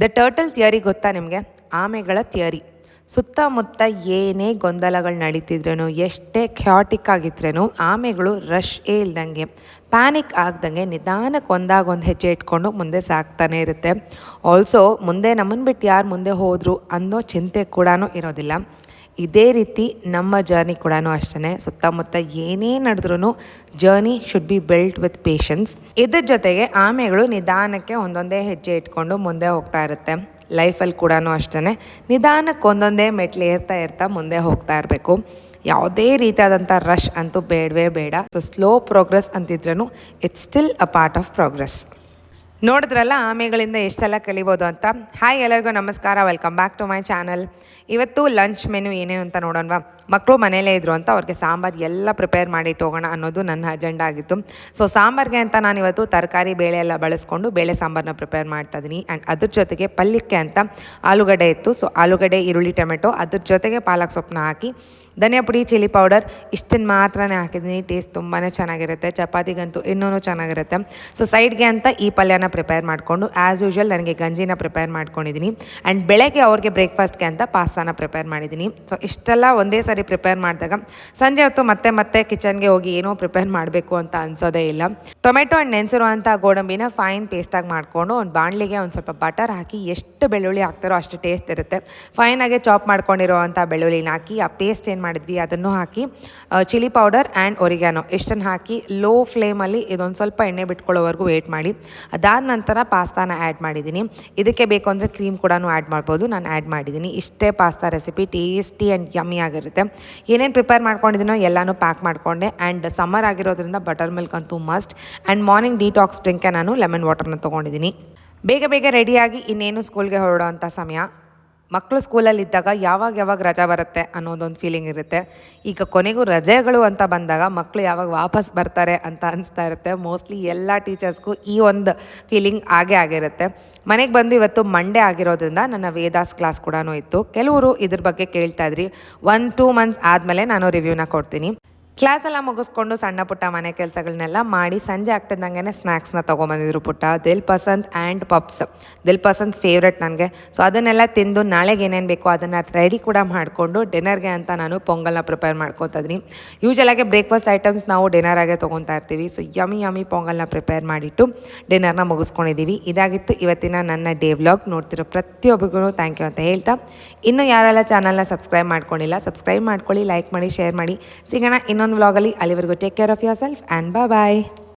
The turtle theory ಗೊತ್ತಾ ನಿಮಗೆ? ಆಮೆಗಳ theory. ಸುತ್ತಮುತ್ತ ಏನೇ ಗೊಂದಲಗಳು ನಡೀತಿದ್ರೂ, ಎಷ್ಟೇ ಖ್ಯಾಟಿಕ್ ಆಗಿದ್ರೂ ಆಮೆಗಳು ರಶ್ಶೇ ಇಲ್ದಂಗೆ, ಪ್ಯಾನಿಕ್ ಆಗ್ದಂಗೆ ನಿಧಾನಕ್ಕೆ ಒಂದಾಗೊಂದು ಹೆಜ್ಜೆ ಇಟ್ಕೊಂಡು ಮುಂದೆ ಸಾಕ್ತಾನೆ ಇರುತ್ತೆ. ಆಲ್ಸೋ ಮುಂದೆ ನಮ್ಮನ್ನು ಬಿಟ್ಟು ಯಾರು ಮುಂದೆ ಹೋದರು ಅನ್ನೋ ಚಿಂತೆ ಕೂಡ ಇರೋದಿಲ್ಲ. ಇದೇ ರೀತಿ ನಮ್ಮ ಜರ್ನಿ ಕೂಡ ಅಷ್ಟೇ. ಸುತ್ತಮುತ್ತ ಏನೇ ನಡೆದ್ರೂ journey should be built with patience. ಇದ್ರ ಜೊತೆಗೆ ಆಮೆಗಳು ನಿಧಾನಕ್ಕೆ ಒಂದೊಂದೇ ಹೆಜ್ಜೆ ಇಟ್ಕೊಂಡು ಮುಂದೆ ಹೋಗ್ತಾ ಇರುತ್ತೆ. ಲೈಫಲ್ಲಿ ಕೂಡ ಅಷ್ಟೇ, ನಿಧಾನಕ್ಕೆ ಒಂದೊಂದೇ ಮೆಟ್ಲು ಏರ್ತಾ ಮುಂದೆ ಹೋಗ್ತಾ ಇರಬೇಕು. ಯಾವುದೇ ರೀತಿಯಾದಂಥ ರಶ್ ಅಂತೂ ಬೇಡವೇ ಬೇಡ. ಸೊ ಸ್ಲೋ ಪ್ರೋಗ್ರೆಸ್ ಅಂತಿದ್ರೂ it's still a part of progress. ನೋಡಿದ್ರಲ್ಲ ಆಮೆಗಳಿಂದ ಎಷ್ಟು ಸಲ ಕಲಿಬೋದು ಅಂತ. ಹಾಯ್, ಎಲ್ಲರಿಗೂ ನಮಸ್ಕಾರ, welcome back to my channel. ಇವತ್ತು ಲಂಚ್ ಮೆನು ಏನೇನು ಅಂತ ನೋಡೋಣವಾ? ಮಕ್ಕಳು ಮನೇಲೇ ಇದ್ದರು ಅಂತ ಅವ್ರಿಗೆ ಸಾಂಬಾರು ಎಲ್ಲ ಪ್ರಿಪೇರ್ ಮಾಡಿಟ್ಟು ಹೋಗೋಣ ಅನ್ನೋದು ನನ್ನ ಅಜೆಂಡಾ ಆಗಿತ್ತು. ಸೊ ಸಾಂಬಾರಿಗೆ ಅಂತ ನಾನು ಇವತ್ತು ತರಕಾರಿ ಬೇಳೆ ಎಲ್ಲ ಬಳಸ್ಕೊಂಡು ಬೇಳೆ ಸಾಂಬಾರನ್ನ ಪ್ರಿಪೇರ್ ಮಾಡ್ತಾಯಿದ್ದೀನಿ. ಆ್ಯಂಡ್ ಅದ್ರ ಜೊತೆಗೆ ಪಲ್ಯಕ್ಕೆ ಅಂತ ಆಲೂಗಡ್ಡೆ ಇತ್ತು. ಸೊ ಆಲೂಗಡ್ಡೆ, ಈರುಳ್ಳಿ, ಟೊಮೆಟೊ, ಅದ್ರ ಜೊತೆಗೆ ಪಾಲಕ್ ಸೊಪ್ಪನ್ನ ಹಾಕಿ ಧನಿಯಾ ಪುಡಿ, ಚಿಲ್ಲಿ ಪೌಡರ್ ಇಷ್ಟನ್ನು ಮಾತ್ರನೇ ಹಾಕಿದ್ದೀನಿ. ಟೇಸ್ಟ್ ತುಂಬಾ ಚೆನ್ನಾಗಿರುತ್ತೆ. ಚಪಾತಿಗಂತೂ ಇನ್ನೂ ಚೆನ್ನಾಗಿರುತ್ತೆ. ಸೊ ಸೈಡ್ಗೆ ಅಂತ ಈ ಪಲ್ಯನ ಪ್ರಿಪೇರ್ ಮಾಡಿಕೊಂಡು ಆ್ಯಸ್ ಯೂಶ್ವಲ್ ನನಗೆ ಗಂಜಿನ ಪ್ರಿಪೇರ್ ಮಾಡ್ಕೊಂಡಿದ್ದೀನಿ. ಆ್ಯಂಡ್ ಬೆಳಗ್ಗೆ ಅವ್ರಿಗೆ ಬ್ರೇಕ್ಫಾಸ್ಟ್ಗೆ ಅಂತ ಪಾಸ್ತಾನ ಪ್ರಿಪೇರ್ ಮಾಡಿದ್ದೀನಿ. ಸೊ ಇಷ್ಟೆಲ್ಲ ಒಂದೇ ಸಾರಿ ಪ್ರಿಪೇರ್ ಮಾಡಿದಾಗ ಸಂಜೆ ಹೊತ್ತು ಮತ್ತೆ ಕಿಚನ್ಗೆ ಹೋಗಿ ಏನೋ ಪ್ರಿಪೇರ್ ಮಾಡಬೇಕು ಅಂತ ಅನ್ಸೋದೇ ಇಲ್ಲ. ಟೊಮೆಟೊ ಆ್ಯಂಡ್ ನೆನೆಸಿರುವಂಥ ಗೋಡಂಬಿನ ಫೈನ್ ಪೇಸ್ಟಾಗಿ ಮಾಡಿಕೊಂಡು ಒಂದು ಬಾಣಲಿಗೆ ಒಂದು ಸ್ವಲ್ಪ ಬಟರ್ ಹಾಕಿ ಎಷ್ಟು ಬೆಳ್ಳುಳ್ಳಿ ಹಾಕ್ತಾರೋ ಅಷ್ಟು ಟೇಸ್ಟ್ ಇರುತ್ತೆ. ಫೈನಾಗೆ ಚಾಪ್ ಮಾಡ್ಕೊಂಡಿರೋವಂಥ ಬೆಳ್ಳುಳ್ಳಿನ ಹಾಕಿ ಆ ಪೇಸ್ಟ್ ಏನು ಮಾಡಿದ್ವಿ ಅದನ್ನು ಹಾಕಿ ಚಿಲ್ಲಿ ಪೌಡರ್ ಆ್ಯಂಡ್ ಒರಿಗ್ಯಾನೋ ಇಷ್ಟನ್ನು ಹಾಕಿ ಲೋ ಫ್ಲೇಮಲ್ಲಿ ಇದೊಂದು ಸ್ವಲ್ಪ ಎಣ್ಣೆ ಬಿಟ್ಕೊಳ್ಳೋವರೆಗೂ ವೇಟ್ ಮಾಡಿ ಅದಾದ ನಂತರ ಪಾಸ್ತಾನ ಆ್ಯಡ್ ಮಾಡಿದ್ದೀನಿ. ಇದಕ್ಕೆ ಬೇಕು ಅಂದರೆ ಕ್ರೀಮ್ ಕೂಡ ಆ್ಯಡ್ ಮಾಡ್ಬೋದು. ನಾನು ಆ್ಯಡ್ ಮಾಡಿದ್ದೀನಿ. ಇಷ್ಟೇ pasta recipe tasty and yummy ಆಗಿರುತ್ತೆ. ಏನೇನು ಪ್ರಿಪೇರ್ ಮಾಡ್ಕೊಂಡಿದ್ದೀನೋ ಎಲ್ಲನೂ ಪ್ಯಾಕ್ ಮಾಡಿಕೊಂಡೆ. ಆ್ಯಂಡ್ ಸಮ್ಮರ್ ಆಗಿರೋದ್ರಿಂದ ಬಟರ್ ಮಿಲ್ಕ್ ಅಂತೂ ಮಸ್ಟ್. ಆ್ಯಂಡ್ ಮಾರ್ನಿಂಗ್ ಡಿಟಾಕ್ಸ್ ಡ್ರಿಂಕೆ ನಾನು ಲೆಮನ್ ವಾಟರ್ನ ತೊಗೊಂಡಿದ್ದೀನಿ. ಬೇಗ ರೆಡಿಯಾಗಿ ಇನ್ನೇನು ಸ್ಕೂಲ್ಗೆ ಹೊರಡೋ ಅಂಥ ಸಮಯ. ಮಕ್ಕಳು ಸ್ಕೂಲಲ್ಲಿದ್ದಾಗ ಯಾವಾಗ ರಜೆ ಬರುತ್ತೆ ಅನ್ನೋದೊಂದು ಫೀಲಿಂಗ್ ಇರುತ್ತೆ. ಈಗ ಕೊನೆಗೂ ರಜೆಗಳು ಅಂತ ಬಂದಾಗ ಮಕ್ಕಳು ಯಾವಾಗ ವಾಪಸ್ ಬರ್ತಾರೆ ಅಂತ ಅನಿಸ್ತಾ ಇರುತ್ತೆ. ಮೋಸ್ಟ್ಲಿ ಎಲ್ಲ ಟೀಚರ್ಸ್ಗೂ ಈ ಒಂದು ಫೀಲಿಂಗ್ ಆಗಿರುತ್ತೆ. ಮನೆಗೆ ಬಂದು ಇವತ್ತು ಮಂಡೇ ಆಗಿರೋದ್ರಿಂದ ನನ್ನ ವೇದಾಸ್ ಕ್ಲಾಸ್ ಕೂಡ ಇತ್ತು. ಕೆಲವರು ಇದ್ರ ಬಗ್ಗೆ ಕೇಳ್ತಾ ಇದ್ರಿ. 1-2 ಮಂತ್ಸ್ ಆದಮೇಲೆ ನಾನು ರಿವ್ಯೂನ ಕೊಡ್ತೀನಿ. ಕ್ಲಾಸೆಲ್ಲ ಮುಗಿಸ್ಕೊಂಡು ಸಣ್ಣ ಪುಟ್ಟ ಮನೆ ಕೆಲಸಗಳನ್ನೆಲ್ಲ ಮಾಡಿ ಸಂಜೆ ಆಗ್ತಿದ್ದಂಗೆ ಸ್ನ್ಯಾಕ್ಸ್ನ ತೊಗೊಂಬಂದಿದ್ರು ಪುಟ್ಟ. ದಿಲ್ ಪಸಂದ್ ಆ್ಯಂಡ್ ಪಪ್ಸ್. ದಿಲ್ ಪಸಂದ್ ಫೇವ್ರೆಟ್ ನನಗೆ. ಸೊ ಅದನ್ನೆಲ್ಲ ತಿಂದು ನಾಳೆಗೆ ಏನೇನು ಬೇಕೋ ಅದನ್ನು ರೆಡಿ ಕೂಡ ಮಾಡಿಕೊಂಡು ಡಿನ್ನರ್ಗೆ ಅಂತ ನಾನು ಪೊಂಗಲ್ನ ಪ್ರಿಪೇರ್ ಮಾಡ್ಕೊತಾ ಇದ್ದೀನಿ. ಯೂಶಲಾಗಿ ಬ್ರೇಕ್ಫಾಸ್ಟ್ ಐಟಮ್ಸ್ ನಾವು ಡಿನ್ನರಾಗೆ ತೊಗೊತಾ ಇರ್ತೀವಿ. ಸೊ ಯಮಿ ಪೊಂಗಲ್ನ ಪ್ರಿಪೇರ್ ಮಾಡಿಟ್ಟು ಡಿನ್ನರ್ನ ಮುಗಿಸ್ಕೊಂಡಿದ್ದೀವಿ. ಇದಾಗಿತ್ತು ಇವತ್ತಿನ ನನ್ನ ಡೇ ವ್ಲಾಗ್. ನೋಡ್ತಿರೋ ಪ್ರತಿಯೊಬ್ಬರಿಗೂ ಥ್ಯಾಂಕ್ ಯು ಅಂತ ಹೇಳ್ತಾ, ಇನ್ನೂ ಯಾರೆಲ್ಲ ಚಾನಲ್ನ ಸಬ್ಸ್ಕ್ರೈಬ್ ಮಾಡ್ಕೊಂಡಿಲ್ಲ ಸಬ್ಸ್ಕ್ರೈಬ್ ಮಾಡ್ಕೊಳ್ಳಿ, ಲೈಕ್ ಮಾಡಿ, ಶೇರ್ ಮಾಡಿ. ಸಿಗೋಣ ಇನ್ನೊಂದು ವ್ಲಾಗಲ್ಲಿ. ಅಲ್ಲಿವರೆಗೂ take care of your self and bye.